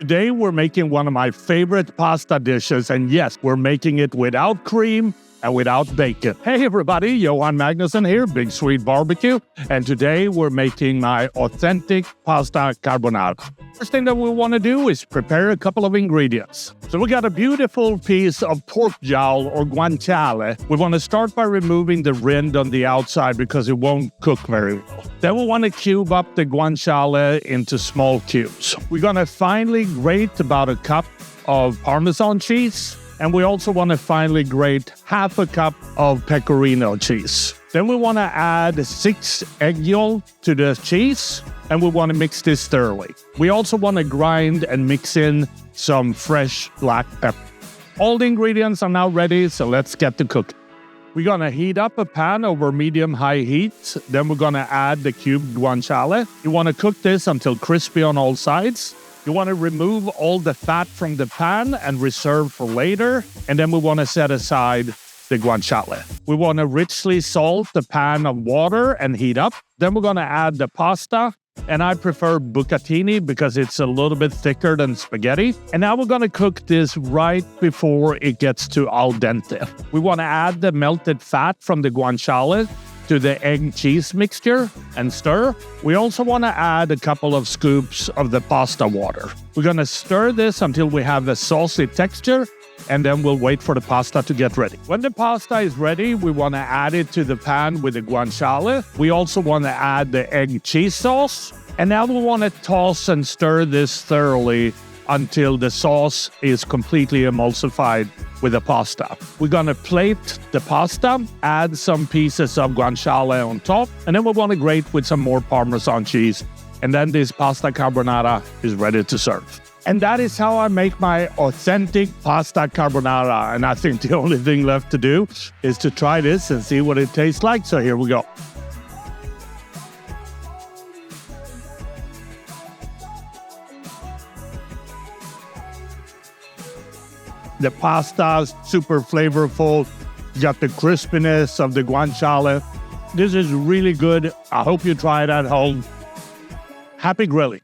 Today we're making one of my favorite pasta dishes, and yes, we're making it without cream and without bacon. Hey everybody, Johan Magnusson here, Big Swede Barbecue, and today we're making my authentic pasta carbonara. First thing that we want to do is prepare a couple of ingredients. So we got a beautiful piece of pork jowl or guanciale. We want to start by removing the rind on the outside because it won't cook very well. Then we want to cube up the guanciale into small cubes. We're going to finely grate about a cup of Parmesan cheese. And we also want to finely grate half a cup of Pecorino cheese. Then we want to add 6 egg yolks to the cheese, and we want to mix this thoroughly. We also want to grind and mix in some fresh black pepper. All the ingredients are now ready, so let's get to cooking. We're going to heat up a pan over medium-high heat. Then we're going to add the cubed guanciale. You want to cook this until crispy on all sides. You want to remove all the fat from the pan and reserve for later. And then we want to set aside the guanciale. We want to richly salt the pan of water and heat up. Then we're going to add the pasta. And I prefer bucatini because it's a little bit thicker than spaghetti. And now we're going to cook this right before it gets to al dente. We want to add the melted fat from the guanciale to the egg cheese mixture and stir. We also want to add a couple of scoops of the pasta water. We're going to stir this until we have a saucy texture, and then we'll wait for the pasta to get ready. When the pasta is ready, we want to add it to the pan with the guanciale. We also want to add the egg cheese sauce, and now we want to toss and stir this thoroughly until the sauce is completely emulsified with the pasta. We're going to plate the pasta, add some pieces of guanciale on top, and then we want to grate with some more Parmesan cheese. And then this pasta carbonara is ready to serve. And that is how I make my authentic pasta carbonara. And I think the only thing left to do is to try this and see what it tastes like. So here we go. The pasta is super flavorful. You got the crispiness of the guanciale. This is really good. I hope you try it at home. Happy grilling.